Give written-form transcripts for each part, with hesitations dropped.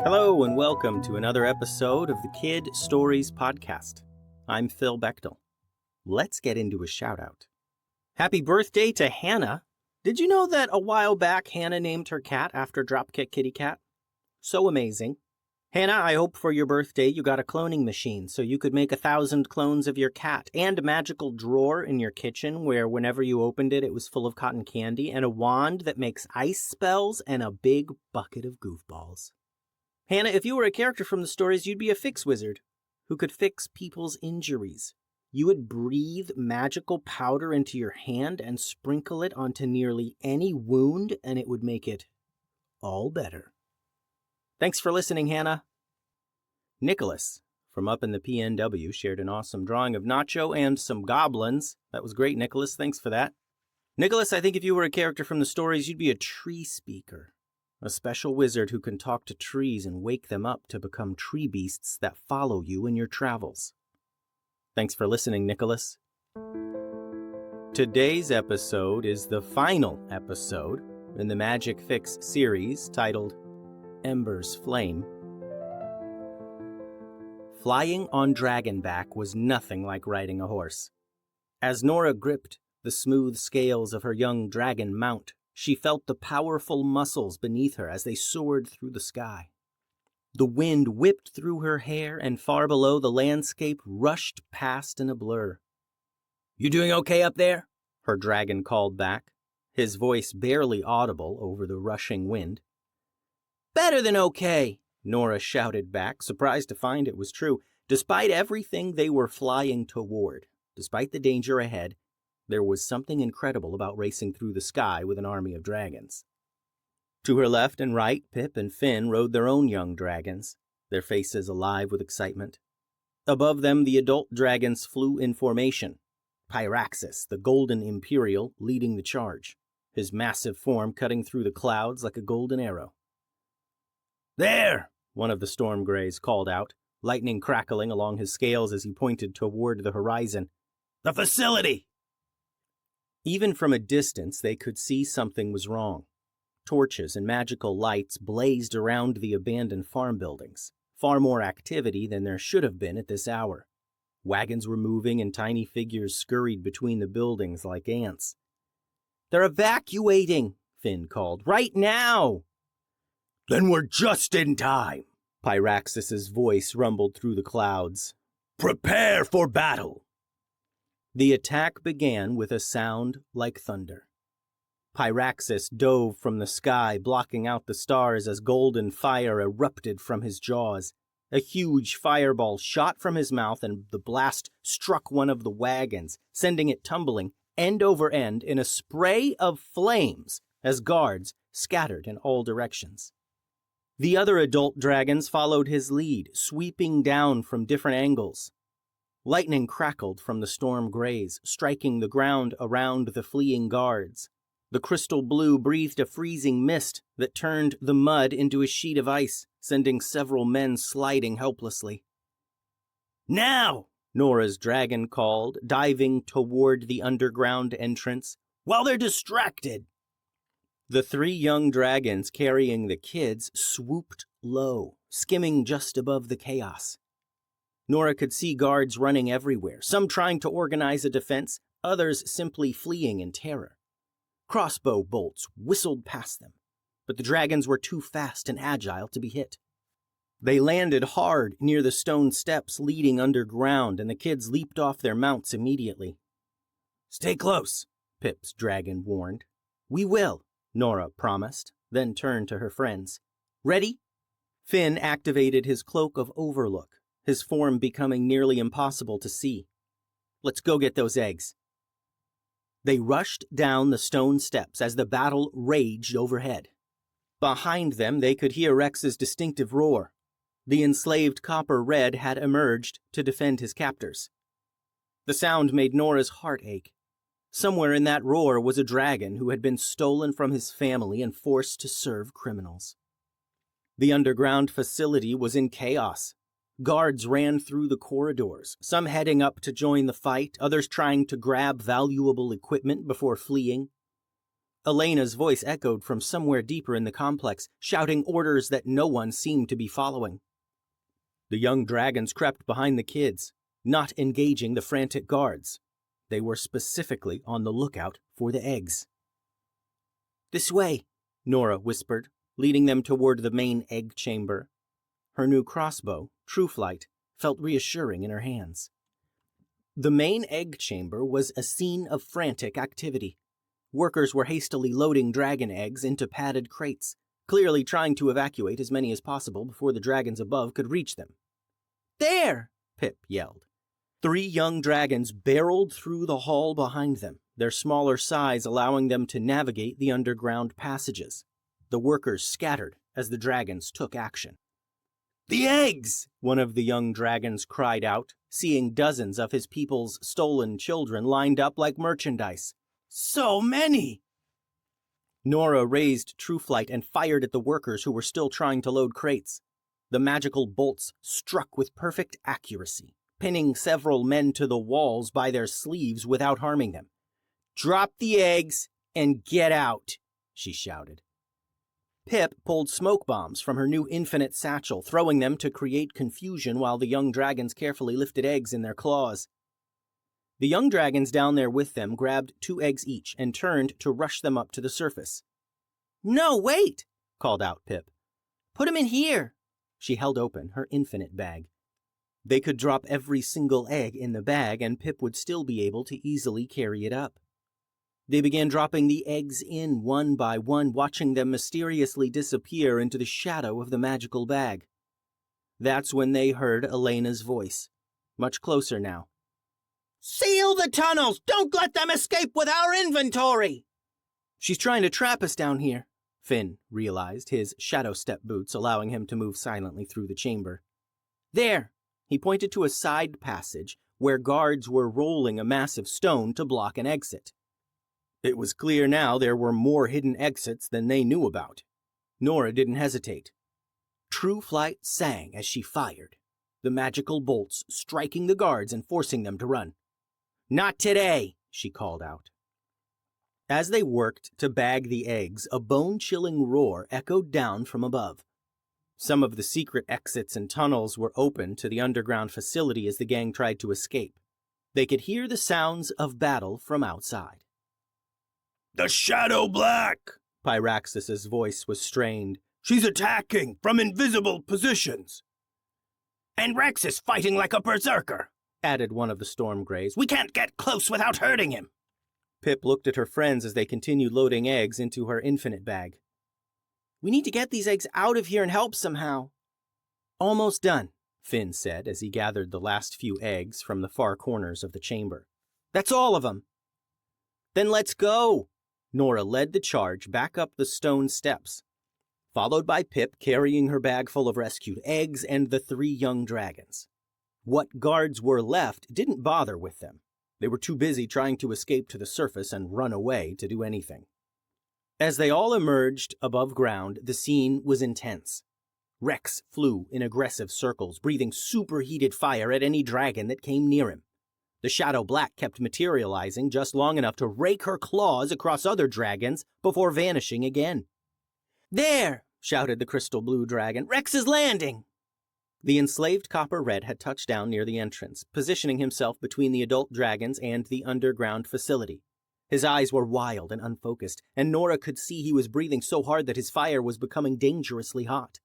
Hello and welcome to another episode of the Kid Stories Podcast. I'm Phil Bechtel. Let's get into a shout out. Happy birthday to Hannah. Did you know that a while back Hannah named her cat after Dropkick Kitty Cat? So amazing. Hannah, I hope for your birthday you got a cloning machine so you could make 1,000 clones of your cat, and a magical drawer in your kitchen where whenever you opened it, it was full of cotton candy, and a wand that makes ice spells, and a big bucket of goofballs. Hannah, if you were a character from the stories, you'd be a fix wizard who could fix people's injuries. You would breathe magical powder into your hand and sprinkle it onto nearly any wound, and it would make it all better. Thanks for listening, Hannah. Nicholas, from up in the PNW, shared an awesome drawing of Nacho and some goblins. That was great, Nicholas. Thanks for that. Nicholas, I think if you were a character from the stories, you'd be a tree speaker. A special wizard who can talk to trees and wake them up to become tree beasts that follow you in your travels. Thanks for listening, Nicholas. Today's episode is the final episode in the Magic Fix series titled Embers Flame. Flying on dragonback was nothing like riding a horse. As Nora gripped the smooth scales of her young dragon mount, she felt the powerful muscles beneath her as they soared through the sky. The wind whipped through her hair, and far below the landscape rushed past in a blur. "You doing okay up there?" her dragon called back, his voice barely audible over the rushing wind. "Better than okay," Nora shouted back, surprised to find it was true. Despite everything they were flying toward, despite the danger ahead, there was something incredible about racing through the sky with an army of dragons. To her left and right, Pip and Finn rode their own young dragons, their faces alive with excitement. Above them, the adult dragons flew in formation, Pyraxis, the Golden Imperial, leading the charge, his massive form cutting through the clouds like a golden arrow. "There!" one of the storm greys called out, lightning crackling along his scales as he pointed toward the horizon. "The facility!" Even from a distance, they could see something was wrong. Torches and magical lights blazed around the abandoned farm buildings, far more activity than there should have been at this hour. Wagons were moving and tiny figures scurried between the buildings like ants. "They're evacuating," Finn called. "Right now!" "Then we're just in time," Pyraxis' voice rumbled through the clouds. "Prepare for battle." The attack began with a sound like thunder. Pyraxis dove from the sky, blocking out the stars as golden fire erupted from his jaws. A huge fireball shot from his mouth, and the blast struck one of the wagons, sending it tumbling end over end in a spray of flames as guards scattered in all directions. The other adult dragons followed his lead, sweeping down from different angles. Lightning crackled from the storm greys, striking the ground around the fleeing guards. The crystal blue breathed a freezing mist that turned the mud into a sheet of ice, sending several men sliding helplessly. "Now!" Nora's dragon called, diving toward the underground entrance, "while they're distracted." The three young dragons carrying the kids swooped low, skimming just above the chaos. Nora could see guards running everywhere, some trying to organize a defense, others simply fleeing in terror. Crossbow bolts whistled past them, but the dragons were too fast and agile to be hit. They landed hard near the stone steps leading underground, and the kids leaped off their mounts immediately. "Stay close," Pip's dragon warned. "We will," Nora promised, then turned to her friends. "Ready?" Finn activated his cloak of overlook, his form becoming nearly impossible to see. "Let's go get those eggs." They rushed down the stone steps as the battle raged overhead. Behind them, they could hear Rex's distinctive roar. The enslaved Copper Red had emerged to defend his captors. The sound made Nora's heart ache. Somewhere in that roar was a dragon who had been stolen from his family and forced to serve criminals. The underground facility was in chaos. Guards ran through the corridors, some heading up to join the fight, others trying to grab valuable equipment before fleeing. Elena's voice echoed from somewhere deeper in the complex, shouting orders that no one seemed to be following. The young dragons crept behind the kids, not engaging the frantic guards. They were specifically on the lookout for the eggs. "This way," Nora whispered, leading them toward the main egg chamber. Her new crossbow, Trueflight, felt reassuring in her hands. The main egg chamber was a scene of frantic activity. Workers were hastily loading dragon eggs into padded crates, clearly trying to evacuate as many as possible before the dragons above could reach them. "There!" Pip yelled. 3 young dragons barreled through the hall behind them, their smaller size allowing them to navigate the underground passages. The workers scattered as the dragons took action. "The eggs!" one of the young dragons cried out, seeing dozens of his people's stolen children lined up like merchandise. "So many!" Nora raised Trueflight and fired at the workers who were still trying to load crates. The magical bolts struck with perfect accuracy, pinning several men to the walls by their sleeves without harming them. "Drop the eggs and get out," she shouted. Pip pulled smoke bombs from her new infinite satchel, throwing them to create confusion while the young dragons carefully lifted eggs in their claws. The young dragons down there with them grabbed 2 eggs each and turned to rush them up to the surface. "No, wait!" called out Pip. "Put 'em in here." She held open her infinite bag. They could drop every single egg in the bag and Pip would still be able to easily carry it up. They began dropping the eggs in one by one, watching them mysteriously disappear into the shadow of the magical bag. That's when they heard Elena's voice, much closer now. "Seal the tunnels! Don't let them escape with our inventory!" "She's trying to trap us down here," Finn realized, his shadow step boots allowing him to move silently through the chamber. "There!" He pointed to a side passage where guards were rolling a massive stone to block an exit. It was clear now there were more hidden exits than they knew about. Nora didn't hesitate. Trueflight sang as she fired, the magical bolts striking the guards and forcing them to run. "Not today," she called out. As they worked to bag the eggs, a bone-chilling roar echoed down from above. Some of the secret exits and tunnels were open to the underground facility as the gang tried to escape. They could hear the sounds of battle from outside. "The Shadow Black!" Pyraxis' voice was strained. "She's attacking from invisible positions." "And Rex is fighting like a berserker," added one of the Storm Greys. "We can't get close without hurting him." Pip looked at her friends as they continued loading eggs into her infinite bag. "We need to get these eggs out of here and help somehow." "Almost done," Finn said as he gathered the last few eggs from the far corners of the chamber. "That's all of them." "Then let's go." Nora led the charge back up the stone steps, followed by Pip carrying her bag full of rescued eggs and the 3 young dragons. What guards were left didn't bother with them. They were too busy trying to escape to the surface and run away to do anything. As they all emerged above ground, the scene was intense. Rex flew in aggressive circles, breathing superheated fire at any dragon that came near him. The Shadow Black kept materializing just long enough to rake her claws across other dragons before vanishing again. "There!" shouted the Crystal Blue Dragon. "Rex is landing!" The enslaved Copper Red had touched down near the entrance, positioning himself between the adult dragons and the underground facility. His eyes were wild and unfocused, and Nora could see he was breathing so hard that his fire was becoming dangerously hot.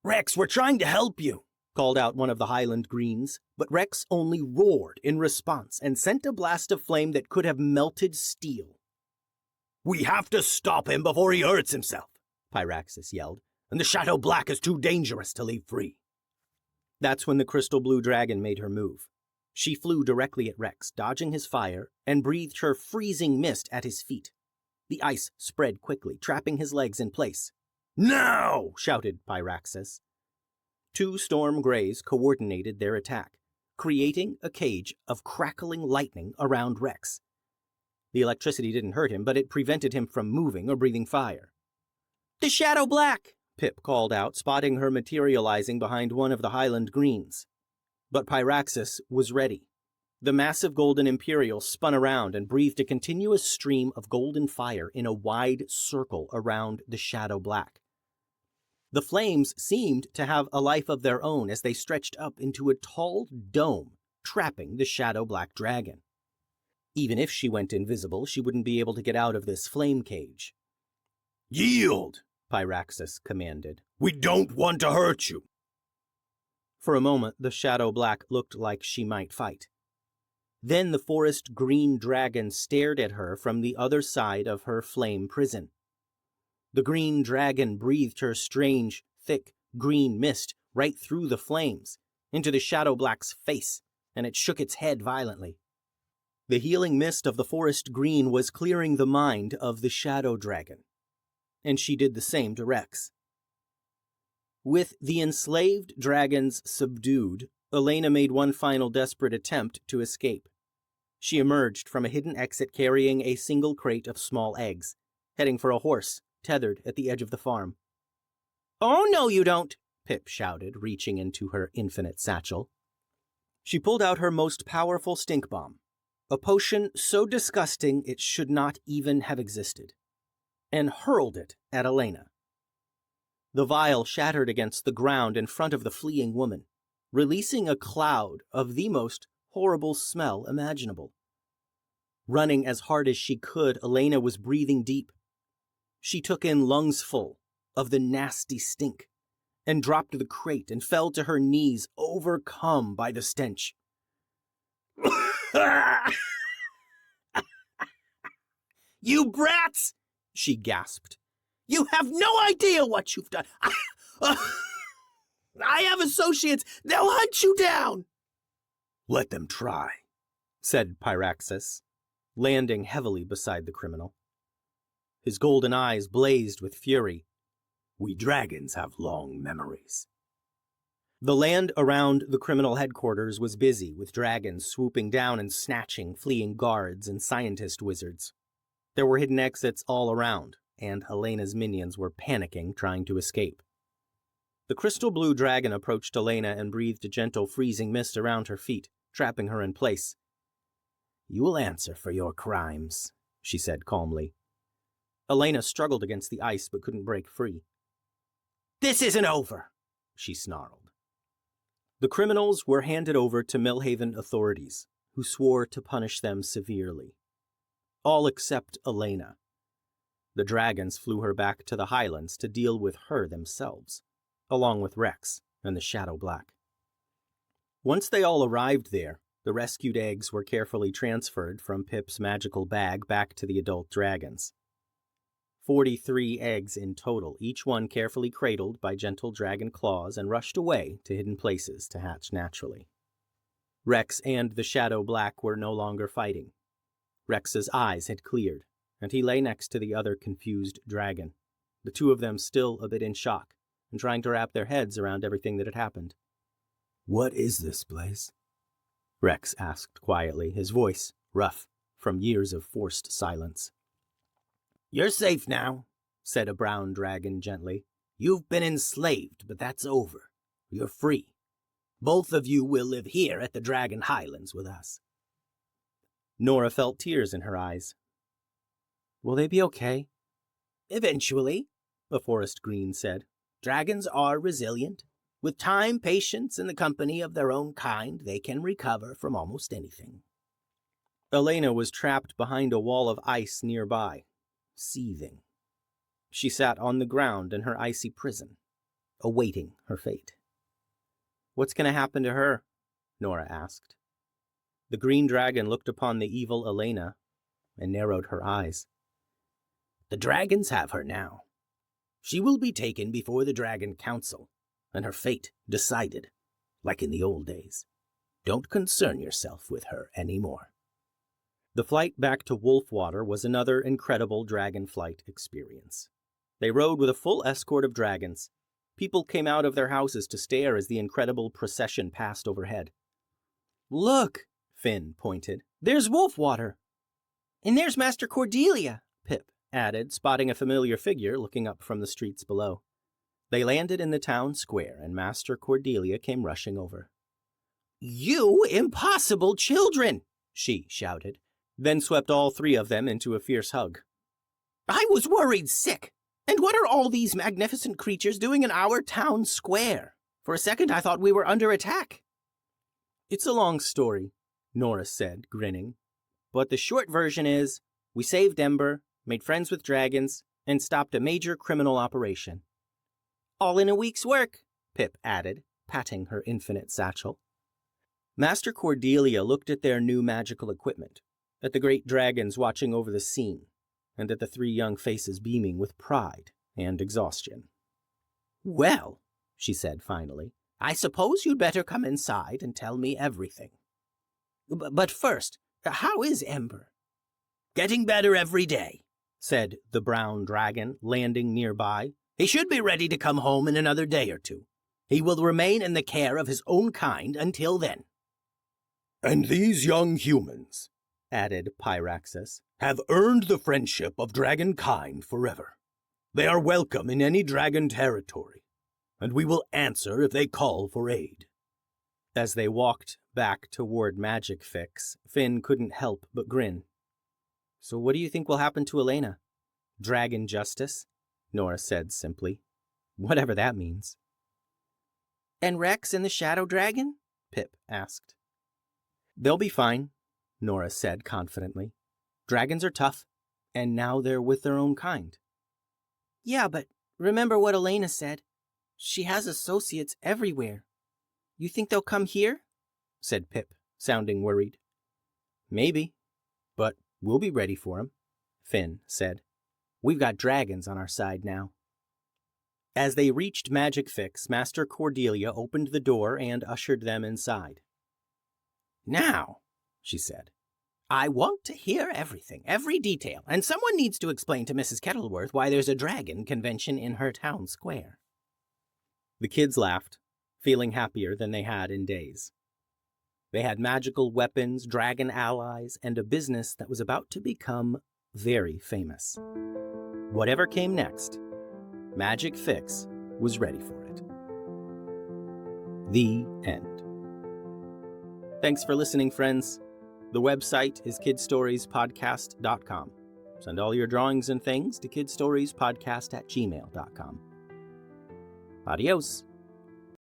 "Rex, we're trying to help you," called out one of the Highland Greens, but Rex only roared in response and sent a blast of flame that could have melted steel. "We have to stop him before he hurts himself," Pyraxis yelled, "and the Shadow Black is too dangerous to leave free." That's when the Crystal Blue Dragon made her move. She flew directly at Rex, dodging his fire, and breathed her freezing mist at his feet. The ice spread quickly, trapping his legs in place. "Now!" shouted Pyraxis. 2 Storm Greys coordinated their attack, creating a cage of crackling lightning around Rex. The electricity didn't hurt him, but it prevented him from moving or breathing fire. "The Shadow Black!" Pip called out, spotting her materializing behind one of the Highland Greens. But Pyraxis was ready. The massive Golden Imperial spun around and breathed a continuous stream of golden fire in a wide circle around the shadow black. The flames seemed to have a life of their own as they stretched up into a tall dome, trapping the shadow black dragon. Even if she went invisible, she wouldn't be able to get out of this flame cage. Yield, Pyraxis commanded. We don't want to hurt you. For a moment, the shadow black looked like she might fight. Then the forest green dragon stared at her from the other side of her flame prison. The green dragon breathed her strange, thick, green mist right through the flames, into the shadow black's face, and it shook its head violently. The healing mist of the forest green was clearing the mind of the shadow dragon, and she did the same to Rex. With the enslaved dragons subdued, Elena made one final desperate attempt to escape. She emerged from a hidden exit carrying a single crate of small eggs, heading for a horse tethered at the edge of the farm. "Oh, no, you don't," Pip shouted, reaching into her infinite satchel. She pulled out her most powerful stink bomb, a potion so disgusting it should not even have existed, and hurled it at Elena. The vial shattered against the ground in front of the fleeing woman, releasing a cloud of the most horrible smell imaginable. Running as hard as she could, Elena was breathing deep. She took in lungs full of the nasty stink and dropped the crate and fell to her knees, overcome by the stench. "You brats!" she gasped. "You have no idea what you've done. I have associates. They'll hunt you down." Let them try, said Pyraxis, landing heavily beside the criminal. His golden eyes blazed with fury. We dragons have long memories. The land around the criminal headquarters was busy with dragons swooping down and snatching fleeing guards and scientist wizards. There were hidden exits all around, and Elena's minions were panicking, trying to escape. The crystal blue dragon approached Elena and breathed a gentle freezing mist around her feet, trapping her in place. "You will answer for your crimes," she said calmly. Elena struggled against the ice but couldn't break free. "This isn't over," she snarled. The criminals were handed over to Millhaven authorities, who swore to punish them severely. All except Elena. The dragons flew her back to the Highlands to deal with her themselves, along with Rex and the Shadow Black. Once they all arrived there, the rescued eggs were carefully transferred from Pip's magical bag back to the adult dragons. 43 eggs in total, each one carefully cradled by gentle dragon claws and rushed away to hidden places to hatch naturally. Rex and the Shadow Black were no longer fighting. Rex's eyes had cleared, and he lay next to the other confused dragon, the two of them still a bit in shock and trying to wrap their heads around everything that had happened. "What is this place?" Rex asked quietly, his voice rough from years of forced silence. "You're safe now," said a brown dragon gently. "You've been enslaved, but that's over. You're free. Both of you will live here at the Dragon Highlands with us." Nora felt tears in her eyes. "Will they be okay?" "Eventually," the forest green said. "Dragons are resilient. With time, patience, and the company of their own kind, they can recover from almost anything." Elena was trapped behind a wall of ice nearby, seething. She sat on the ground in her icy prison, awaiting her fate. "What's going to happen to her?" Nora asked. The green dragon looked upon the evil Elena and narrowed her eyes. "The dragons have her now. She will be taken before the Dragon Council, and her fate decided, like in the old days. Don't concern yourself with her anymore." The flight back to Wolfwater was another incredible dragon flight experience. They rode with a full escort of dragons. People came out of their houses to stare as the incredible procession passed overhead. "Look," Finn pointed. "There's Wolfwater." "And there's Master Cordelia," Pip added, spotting a familiar figure looking up from the streets below. They landed in the town square, and Master Cordelia came rushing over. You impossible children, she shouted, then swept all three of them into a fierce hug. I was worried sick. And what are all these magnificent creatures doing in our town square? For a second I thought we were under attack. It's a long story, Nora said, grinning. But the short version is, we saved Ember, made friends with dragons, and stopped a major criminal operation. All in a week's work, Pip added, patting her infinite satchel. Master Cordelia looked at their new magical equipment, at the great dragons watching over the scene, and at the three young faces beaming with pride and exhaustion. Well, she said finally, I suppose you'd better come inside and tell me everything. But first, how is Ember? Getting better every day, said the brown dragon, landing nearby. He should be ready to come home in another day or two. He will remain in the care of his own kind until then. And these young humans, added Pyraxis, have earned the friendship of dragonkind forever. They are welcome in any dragon territory, and we will answer if they call for aid. As they walked back toward Magic Fix, Finn couldn't help but grin. So what do you think will happen to Elena? Dragon justice? Nora said simply. Whatever that means. And Rex and the Shadow Dragon? Pip asked. They'll be fine, Nora said confidently. Dragons are tough, and now they're with their own kind. Yeah, but remember what Elena said. She has associates everywhere. You think they'll come here? Said Pip, sounding worried. Maybe, but we'll be ready for 'em, Finn said. We've got dragons on our side now. As they reached Magic Fix, Master Cordelia opened the door and ushered them inside. Now, she said, I want to hear everything, every detail, and someone needs to explain to Mrs. Kettleworth why there's a dragon convention in her town square. The kids laughed, feeling happier than they had in days. They had magical weapons, dragon allies, and a business that was about to become very famous. Whatever came next, Magic Fix was ready for it. The end. Thanks for listening, friends. The website is kidstoriespodcast.com. Send all your drawings and things to kidstoriespodcast@gmail.com. Adios.